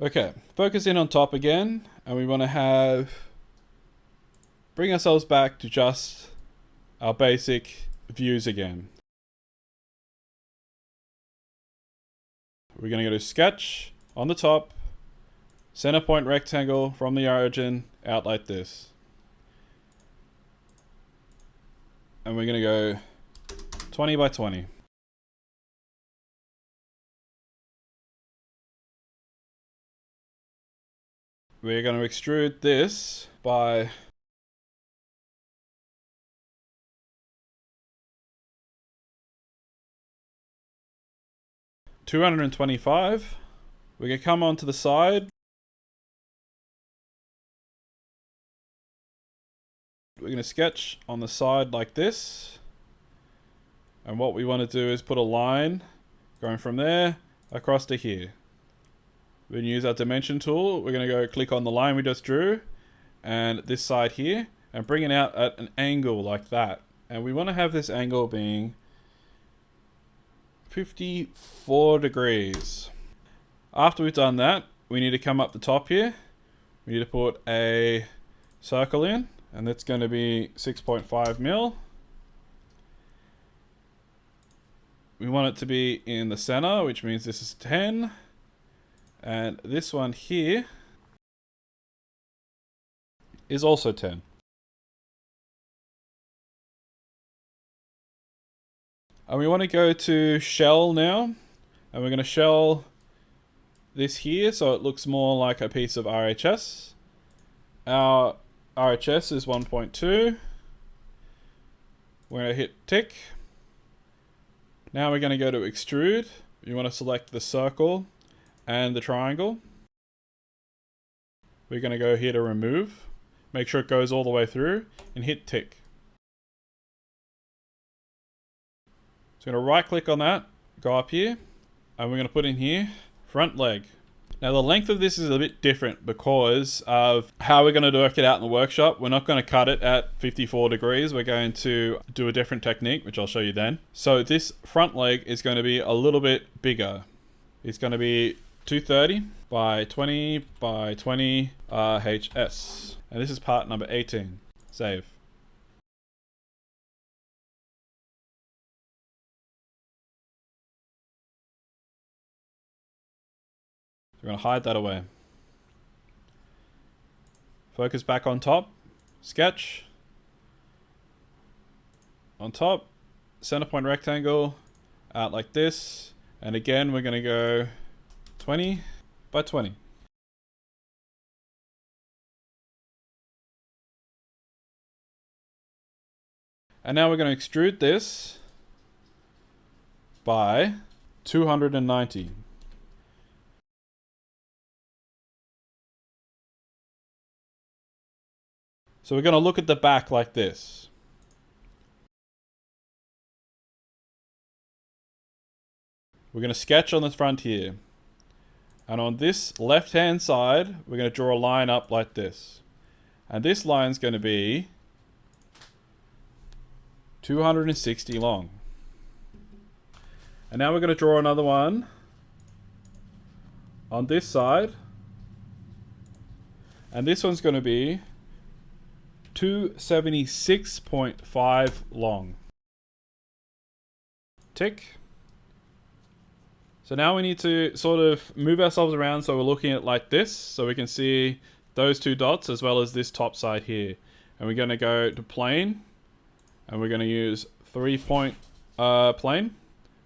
Okay, focus in on top again, and we want to bring ourselves back to just our basic views again. We're going to go to sketch on the top, center point rectangle from the origin out like this. And we're going to go 20 by 20. We're going to extrude this by 225. We're going to come onto the side. We're going to sketch on the side like this. And what we want to do is put a line going from there across to here. We're going to use our dimension tool. We're going to go click on the line we just drew and this side here and bring it out at an angle like that. And we want to have this angle being 54 degrees. After we've done that, we need to come up the top here. We need to put a circle in, and that's going to be 6.5 mil. We want it to be in the center, which means this is 10. And this one here is also 10. And we want to go to shell now. And we're going to shell this here so it looks more like a piece of RHS. Our RHS is 1.2. We're going to hit tick. Now we're going to go to extrude. You want to select the circle and the triangle. We're going to go here to remove. Make sure it goes all the way through and hit tick. So I'm going to right click on that, go up here, and we're going to put in here front leg. Now the length of this is a bit different because of how we're going to work it out in the workshop. We're not going to cut it at 54 degrees. We're going to do a different technique, which I'll show you then. So this front leg is going to be a little bit bigger. It's going to be 230 by 20 by 20 RHS. And this is part number 18. Save. We're going to hide that away. Focus back on top. Sketch. On top. Center point rectangle. Out like this. And again, we're going to go 20 by 20. And now we're going to extrude this by 290. So we're going to look at the back like this. We're going to sketch on the front here. And on this left-hand side, we're going to draw a line up like this. And this line's going to be 260 long. And now we're going to draw another one on this side. And this one's going to be 276.5 long. Tick. So now we need to sort of move ourselves around so we're looking at it like this, so we can see those two dots as well as this top side here. And we're going to go to plane, and we're going to use 3-point plane.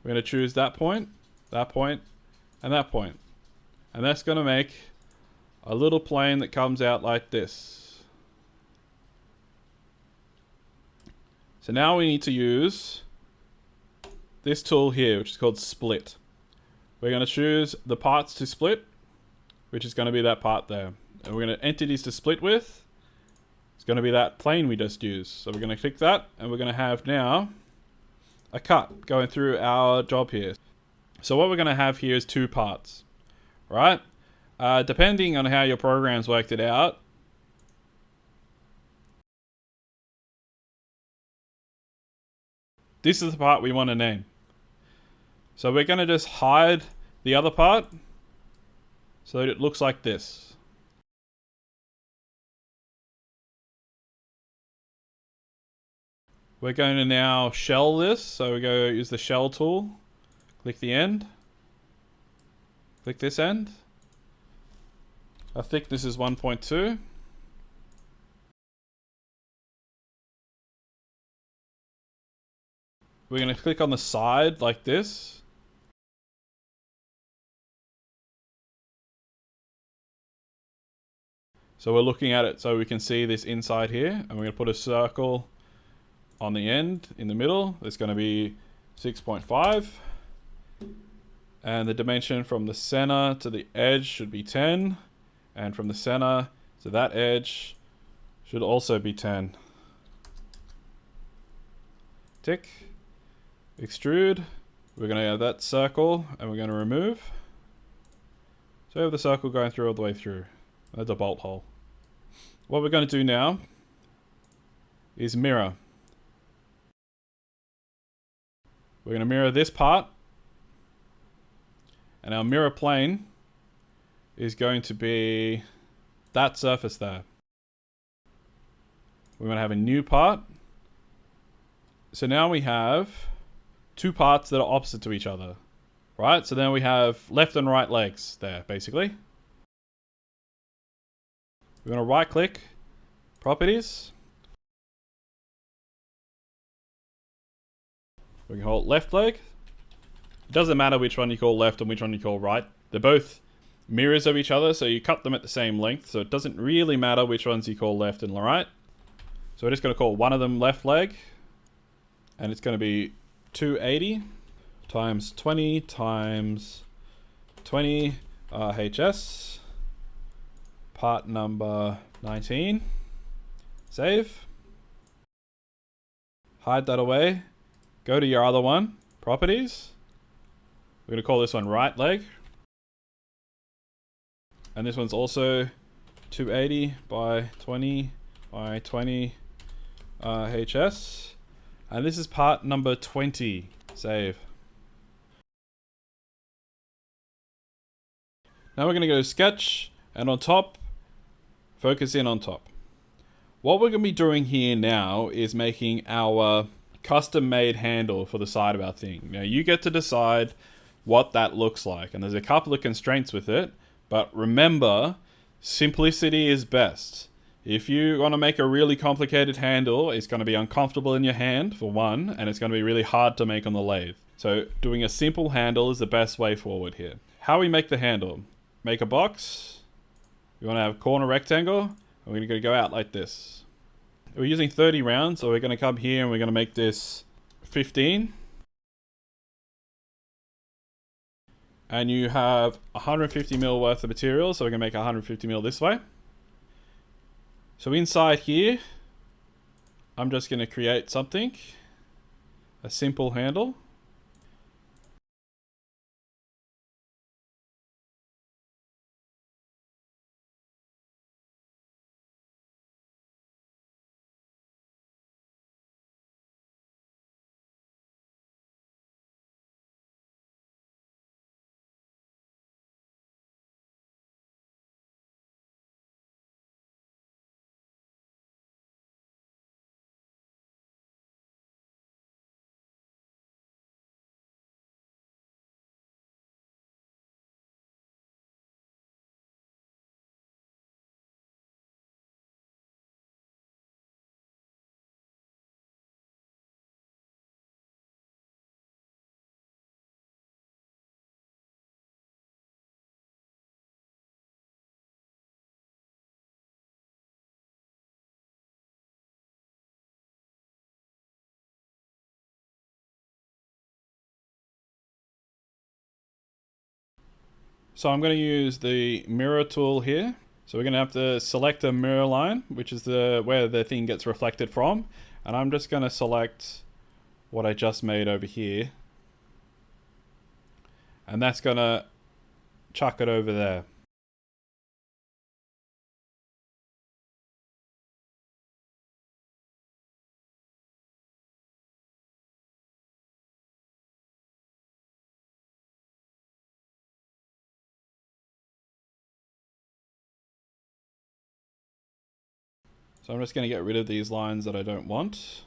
We're going to choose that point, and that point. And that's going to make a little plane that comes out like this. So now we need to use this tool here, which is called split. We're going to choose the parts to split, which is going to be that part there. And we're going to entities to split with. It's going to be that plane we just used. So we're going to click that, and we're going to have now a cut going through our job here. So what we're going to have here is two parts, right? Depending on how your program's worked it out, this is the part we want to name. So we're going to just hide the other part. so that it looks like this. We're going to now shell this. So we go use the shell tool. Click the end. Click this end. Our thickness is 1.2. We're going to click on the side like this. So we're looking at it so we can see this inside here. And we're going to put a circle on the end, in the middle. It's going to be 6.5. And the dimension from the center to the edge should be 10. And from the center to that edge should also be 10. Tick. Extrude. We're going to have that circle and we're going to remove. So we have the circle going through all the way through. That's a bolt hole. What we're going to do now is mirror. We're going to mirror this part. And our mirror plane is going to be that surface there. We're going to have a new part. So now we have two parts that are opposite to each other, right? So then we have left and right legs there, basically. We're going to right click, properties. We can hold left leg. It doesn't matter which one you call left and which one you call right. They're both mirrors of each other, so you cut them at the same length, so it doesn't really matter which ones you call left and right. So we're just going to call one of them left leg, and it's going to be 280 times 20 times 20 RHS, part number 19. Save. Hide that away. Go to your other one, properties. We're going to call this one right leg. And this one's also 280 by 20 by 20 HS. And this is part number 20. Save. Now we're going to go to sketch, and on top, focus in on top. What we're going to be doing here now is making our custom made handle for the side of our thing. Now you get to decide what that looks like, and there's a couple of constraints with it, but remember, simplicity is best. If you want to make a really complicated handle, it's going to be uncomfortable in your hand for one, and it's going to be really hard to make on the lathe. So doing a simple handle is the best way forward here. How we make the handle: make a box. We want to have a corner rectangle, and we're going to go out like this. We're using 30 rounds, so we're going to come here and we're going to make this 15. And you have 150 mil worth of material, so we're going to make 150 mil this way. So inside here, I'm just going to create something, a simple handle. So I'm going to use the mirror tool here. So we're going to have to select a mirror line, which is where the thing gets reflected from. And I'm just going to select what I just made over here. And that's going to chuck it over there. So I'm just going to get rid of these lines that I don't want.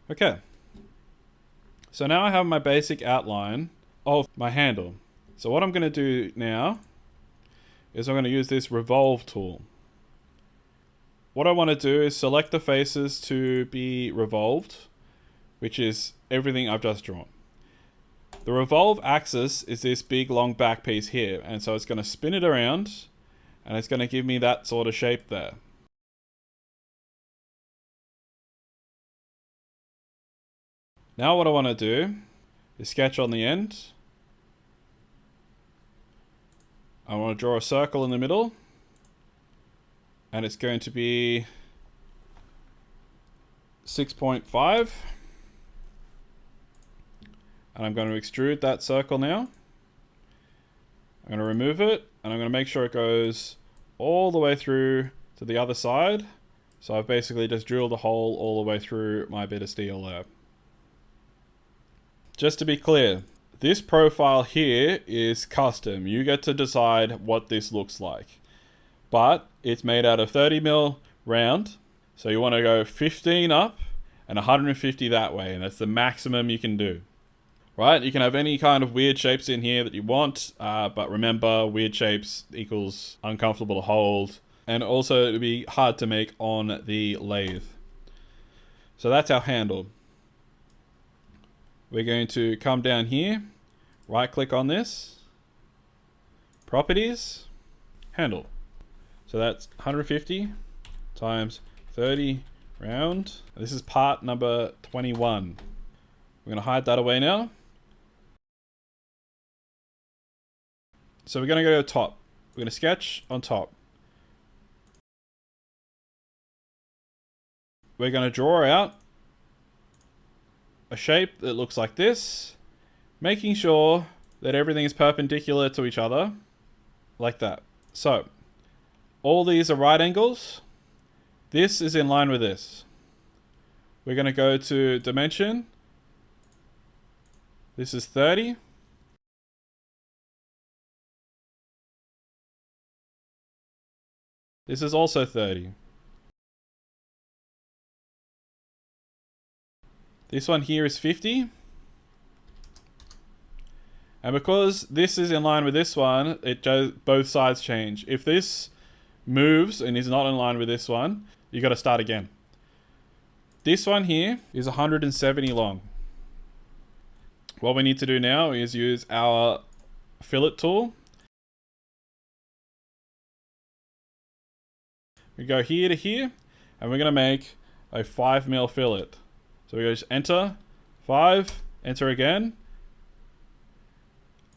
Okay. So now I have my basic outline of my handle. So what I'm going to do now is I'm going to use this revolve tool. What I want to do is select the faces to be revolved, which is everything I've just drawn. The revolve axis is this big long back piece here, and so it's going to spin it around and it's going to give me that sort of shape there. Now what I want to do is sketch on the end. I want to draw a circle in the middle, and it's going to be 6.5. And I'm going to extrude that circle now. I'm going to remove it, and I'm going to make sure it goes all the way through to the other side. So I've basically just drilled a hole all the way through my bit of steel there. Just to be clear, this profile here is custom. You get to decide what this looks like. But it's made out of 30mm round. So you want to go 15 up and 150 that way. And that's the maximum you can do. Right? You can have any kind of weird shapes in here that you want. But remember, weird shapes equals uncomfortable to hold. And also it'll be hard to make on the lathe. So that's our handle. We're going to come down here, right click on this, properties, handle. So that's 150 times 30 round. This is part number 21. We're going to hide that away now. So we're going to go to the top. We're going to sketch on top. We're going to draw out a shape that looks like this, making sure that everything is perpendicular to each other, like that. So, all these are right angles. This is in line with this. We're going to go to dimension. This is 30. This is also 30. This one here is 50. And because this is in line with this one, both sides change. If this moves and is not in line with this one, you got to start again. This one here is 170 long. What we need to do now is use our fillet tool. We go here to here, and we're going to make a 5mm fillet. So we just enter 5, enter again,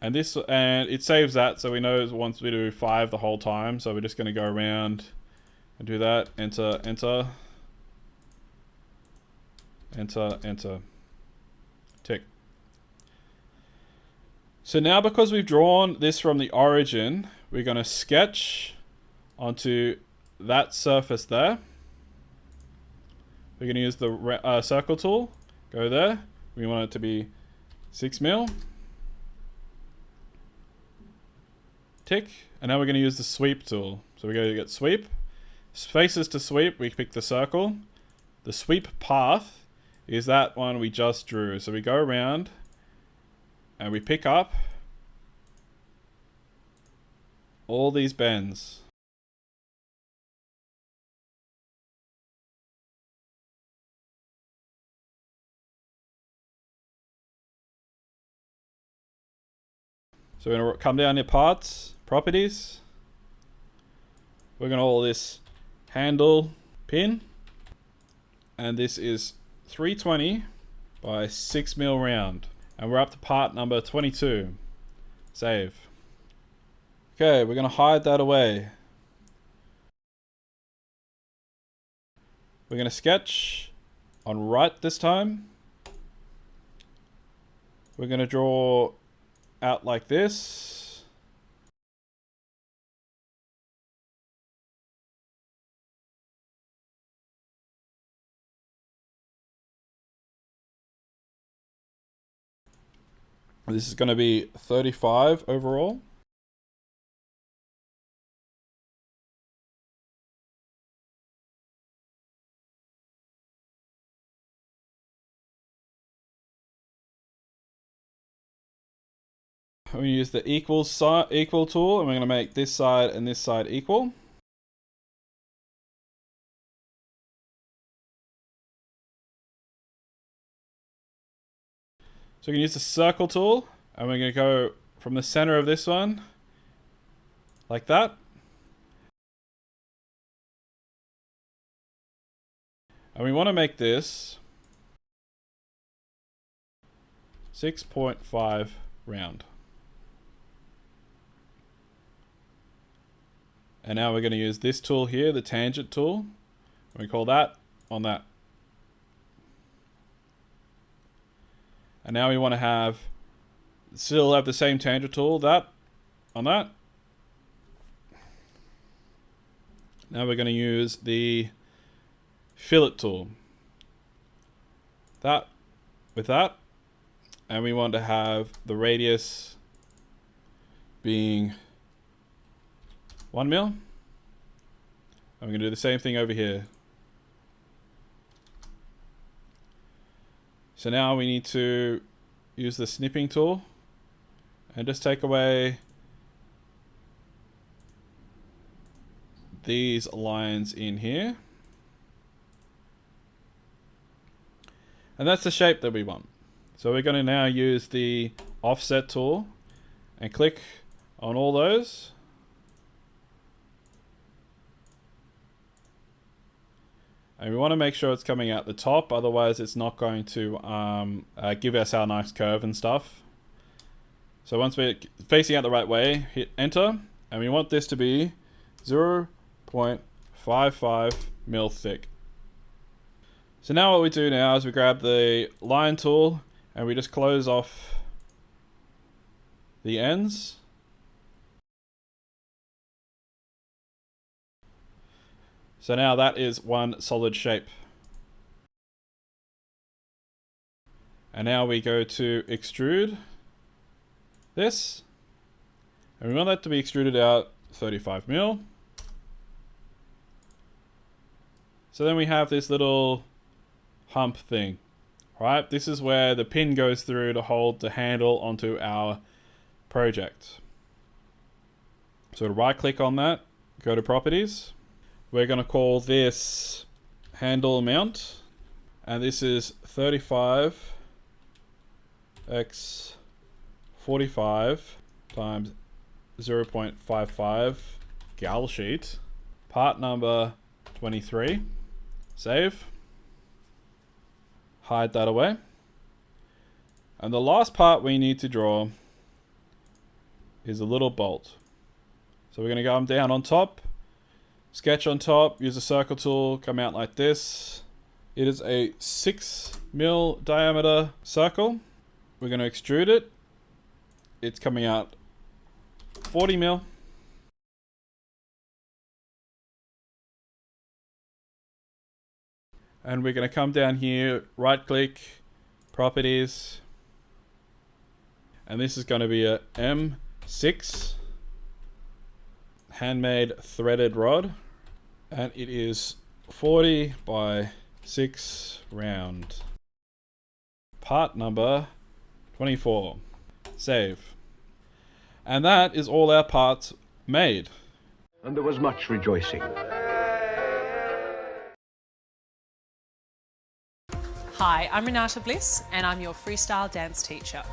and it saves that, so we know it wants me to do 5 the whole time. So we're just going to go around and do that. Enter, enter, enter, enter, tick. So now, because we've drawn this from the origin, we're going to sketch onto that surface there. We're going to use the circle tool. Go there. We want it to be 6mm. Tick. And now we're going to use the sweep tool. So we're going to get sweep. Faces to sweep, we pick the circle. The sweep path is that one we just drew. So we go around and we pick up all these bends. So we're gonna come down to parts, properties. We're gonna call this handle pin. And this is 320 by 6mm round. And we're up to part number 22. Save. Okay, we're gonna hide that away. We're gonna sketch on right this time. We're gonna draw out like this. This is gonna be 35 overall. We use the equal tool, and we're going to make this side and this side equal. So we can use the circle tool, and we're going to go from the center of this one, like that. And we want to make this 6.5 round. And now we're going to use this tool here, the tangent tool. And we call that on that. And now we want to still have the same tangent tool, that on that. Now we're going to use the fillet tool. That with that. And we want to have the radius being 1mm. And we're going to do the same thing over here. So now we need to use the snipping tool and just take away these lines in here. And that's the shape that we want. So we're going to now use the offset tool and click on all those. And we want to make sure it's coming out the top, otherwise it's not going to give us our nice curve and stuff. So once we're facing out the right way, hit enter, and we want this to be 0.55mm thick. So now what we do now is we grab the line tool and we just close off the ends. So now that is one solid shape. And now we go to extrude this. And we want that to be extruded out 35mm. So then we have this little hump thing, right? This is where the pin goes through to hold the handle onto our project. So right click on that, go to properties. We're going to call this handle mount, and this is 35 x 45 times 0.55 gal sheet, part number 23. Save. Hide that away. And the last part we need to draw is a little bolt. So we're going to go down on top. Sketch on top, use a circle tool, come out like this. It is a 6mm diameter circle. We're going to extrude it. It's coming out 40mm. And we're going to come down here, right click, properties. And this is going to be a M6 handmade threaded rod. And it is 40 by 6 round. Part number 24. Save. And that is all our parts made. And there was much rejoicing. Hi, I'm Renata Bliss and I'm your freestyle dance teacher.